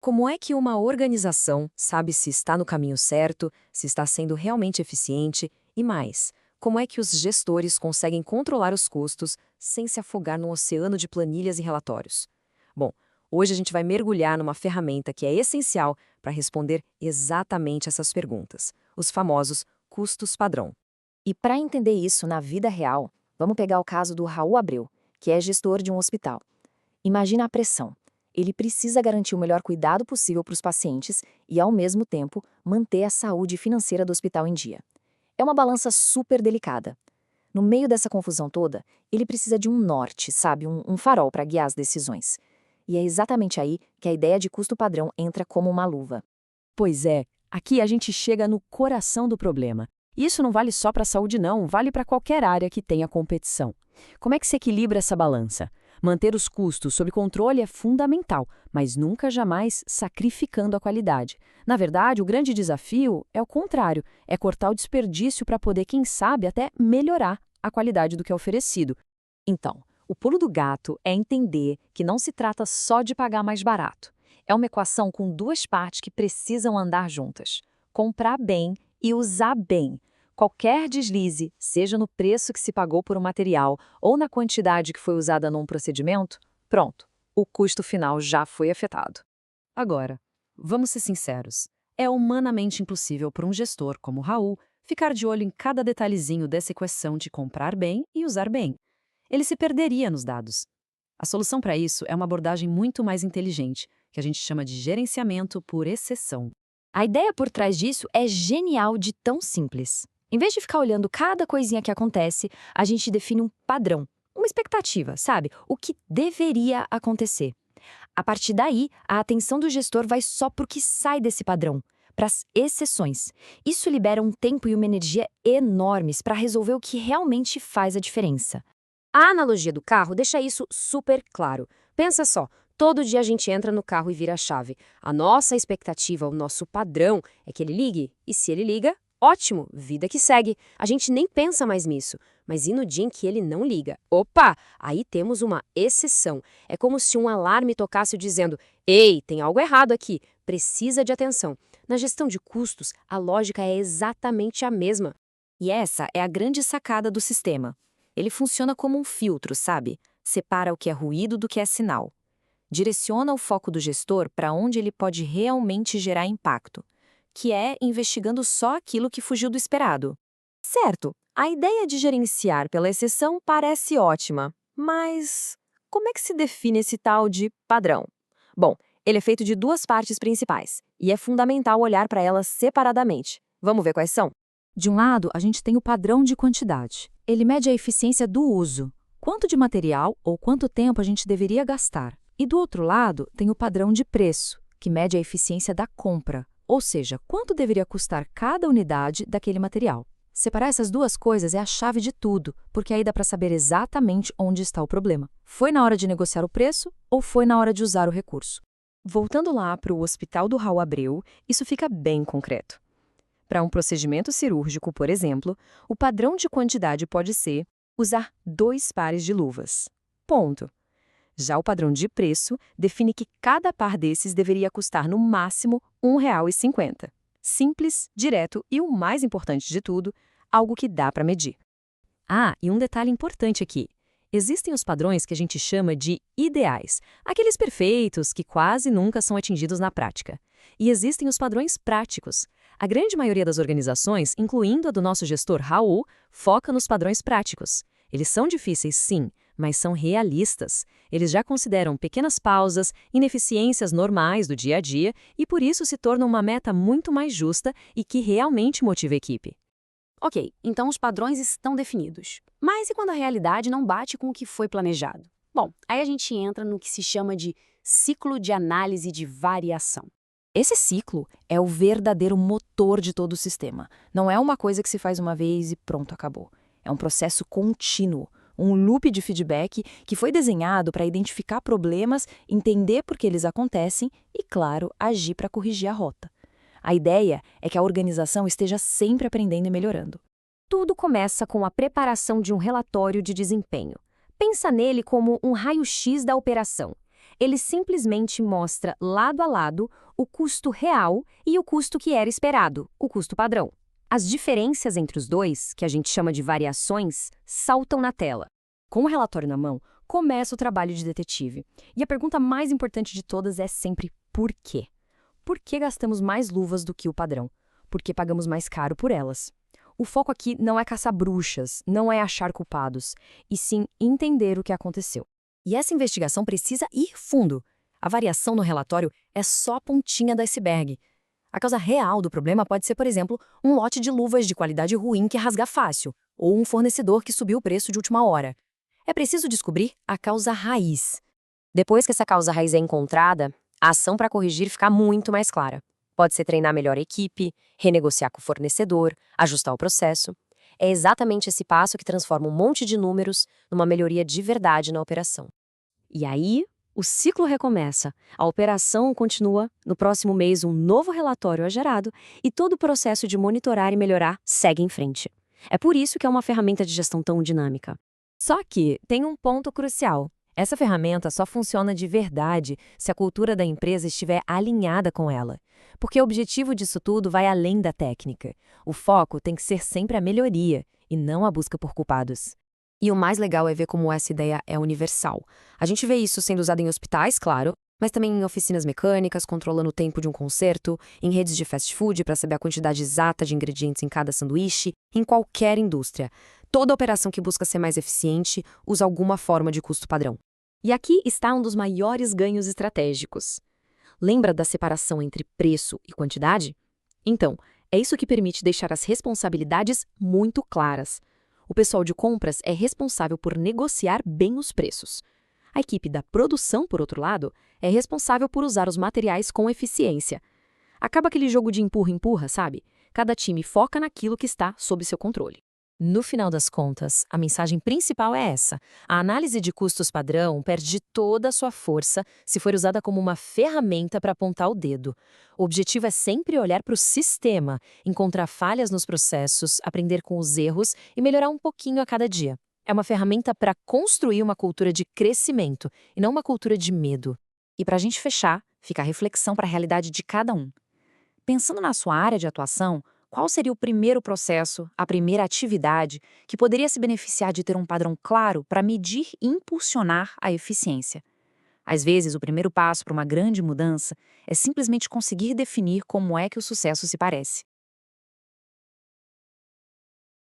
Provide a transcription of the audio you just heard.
Como é que uma organização sabe se está no caminho certo, se está sendo realmente eficiente e mais? Como é que os gestores conseguem controlar os custos sem se afogar num oceano de planilhas e relatórios? Bom, hoje a gente vai mergulhar numa ferramenta que é essencial para responder exatamente essas perguntas, os famosos custos padrão. E para entender isso na vida real, vamos pegar o caso do Raul Abreu, que é gestor de um hospital. Imagina a pressão. Ele precisa garantir o melhor cuidado possível para os pacientes e, ao mesmo tempo, manter a saúde financeira do hospital em dia. É uma balança super delicada. No meio dessa confusão toda, ele precisa de um norte, sabe? Um farol para guiar as decisões. E é exatamente aí que a ideia de custo padrão entra como uma luva. Pois é, aqui a gente chega no coração do problema. E isso não vale só para a saúde, não, vale para qualquer área que tenha competição. Como é que se equilibra essa balança? Manter os custos sob controle é fundamental, mas nunca jamais sacrificando a qualidade. Na verdade, o grande desafio é o contrário, é cortar o desperdício para poder, quem sabe, até melhorar a qualidade do que é oferecido. Então, o pulo do gato é entender que não se trata só de pagar mais barato. É uma equação com duas partes que precisam andar juntas: comprar bem e usar bem. Qualquer deslize, seja no preço que se pagou por um material ou na quantidade que foi usada num procedimento, pronto, o custo final já foi afetado. Agora, vamos ser sinceros, é humanamente impossível para um gestor como Raul ficar de olho em cada detalhezinho dessa equação de comprar bem e usar bem. Ele se perderia nos dados. A solução para isso é uma abordagem muito mais inteligente, que a gente chama de gerenciamento por exceção. A ideia por trás disso é genial de tão simples. Em vez de ficar olhando cada coisinha que acontece, a gente define um padrão, uma expectativa, sabe? O que deveria acontecer. A partir daí, a atenção do gestor vai só para o que sai desse padrão, para as exceções. Isso libera um tempo e uma energia enormes para resolver o que realmente faz a diferença. A analogia do carro deixa isso super claro. Pensa só, todo dia a gente entra no carro e vira a chave. A nossa expectativa, o nosso padrão é que ele ligue. E se ele liga, ótimo, vida que segue. A gente nem pensa mais nisso. Mas e no dia em que ele não liga? Opa, aí temos uma exceção. É como se um alarme tocasse dizendo: "Ei, tem algo errado aqui, precisa de atenção". Na gestão de custos, a lógica é exatamente a mesma. E essa é a grande sacada do sistema. Ele funciona como um filtro, sabe? Separa o que é ruído do que é sinal. Direciona o foco do gestor para onde ele pode realmente gerar impacto, que é investigando só aquilo que fugiu do esperado. Certo, a ideia de gerenciar pela exceção parece ótima, mas como é que se define esse tal de padrão? Bom, ele é feito de duas partes principais e é fundamental olhar para elas separadamente. Vamos ver quais são? De um lado, a gente tem o padrão de quantidade. Ele mede a eficiência do uso, quanto de material ou quanto tempo a gente deveria gastar. E do outro lado, tem o padrão de preço, que mede a eficiência da compra, ou seja, quanto deveria custar cada unidade daquele material. Separar essas duas coisas é a chave de tudo, porque aí dá para saber exatamente onde está o problema. Foi na hora de negociar o preço ou foi na hora de usar o recurso? Voltando lá para o Hospital do Raul Abreu, isso fica bem concreto. Para um procedimento cirúrgico, por exemplo, o padrão de quantidade pode ser usar 2 pares de luvas. Ponto. Já o padrão de preço define que cada par desses deveria custar no máximo R$ 1,50. Simples, direto e o mais importante de tudo, algo que dá para medir. Ah, e um detalhe importante aqui. Existem os padrões que a gente chama de ideais, aqueles perfeitos que quase nunca são atingidos na prática. E existem os padrões práticos. A grande maioria das organizações, incluindo a do nosso gestor Raul, foca nos padrões práticos. Eles são difíceis, sim, mas são realistas. Eles já consideram pequenas pausas, ineficiências normais do dia a dia e por isso se tornam uma meta muito mais justa e que realmente motiva a equipe. Ok, então os padrões estão definidos. Mas e quando a realidade não bate com o que foi planejado? Bom, aí a gente entra no que se chama de ciclo de análise de variação. Esse ciclo é o verdadeiro motor de todo o sistema. Não é uma coisa que se faz uma vez e pronto, acabou. É um processo contínuo, um loop de feedback que foi desenhado para identificar problemas, entender por que eles acontecem e, claro, agir para corrigir a rota. A ideia é que a organização esteja sempre aprendendo e melhorando. Tudo começa com a preparação de um relatório de desempenho. Pensa nele como um raio-x da operação. Ele simplesmente mostra lado a lado o custo real e o custo que era esperado, o custo padrão. As diferenças entre os dois, que a gente chama de variações, saltam na tela. Com o relatório na mão, começa o trabalho de detetive. E a pergunta mais importante de todas é sempre por quê? Por que gastamos mais luvas do que o padrão? Por que pagamos mais caro por elas? O foco aqui não é caçar bruxas, não é achar culpados, e sim entender o que aconteceu. E essa investigação precisa ir fundo. A variação no relatório é só a pontinha do iceberg. A causa real do problema pode ser, por exemplo, um lote de luvas de qualidade ruim que rasga fácil, ou um fornecedor que subiu o preço de última hora. É preciso descobrir a causa raiz. Depois que essa causa raiz é encontrada, a ação para corrigir fica muito mais clara. Pode ser treinar melhor a equipe, renegociar com o fornecedor, ajustar o processo. É exatamente esse passo que transforma um monte de números numa melhoria de verdade na operação. E aí, o ciclo recomeça. A operação continua, no próximo mês um novo relatório é gerado e todo o processo de monitorar e melhorar segue em frente. É por isso que é uma ferramenta de gestão tão dinâmica. Só que tem um ponto crucial. Essa ferramenta só funciona de verdade se a cultura da empresa estiver alinhada com ela. Porque o objetivo disso tudo vai além da técnica. O foco tem que ser sempre a melhoria e não a busca por culpados. E o mais legal é ver como essa ideia é universal. A gente vê isso sendo usado em hospitais, claro, mas também em oficinas mecânicas, controlando o tempo de um concerto, em redes de fast food para saber a quantidade exata de ingredientes em cada sanduíche, em qualquer indústria. Toda operação que busca ser mais eficiente usa alguma forma de custo padrão. E aqui está um dos maiores ganhos estratégicos. Lembra da separação entre preço e quantidade? Então, é isso que permite deixar as responsabilidades muito claras. O pessoal de compras é responsável por negociar bem os preços. A equipe da produção, por outro lado, é responsável por usar os materiais com eficiência. Acaba aquele jogo de empurra-empurra, sabe? Cada time foca naquilo que está sob seu controle. No final das contas, a mensagem principal é essa. A análise de custos padrão perde toda a sua força se for usada como uma ferramenta para apontar o dedo. O objetivo é sempre olhar para o sistema, encontrar falhas nos processos, aprender com os erros e melhorar um pouquinho a cada dia. É uma ferramenta para construir uma cultura de crescimento e não uma cultura de medo. E para a gente fechar, fica a reflexão para a realidade de cada um. Pensando na sua área de atuação, qual seria o primeiro processo, a primeira atividade que poderia se beneficiar de ter um padrão claro para medir e impulsionar a eficiência? Às vezes, o primeiro passo para uma grande mudança é simplesmente conseguir definir como é que o sucesso se parece.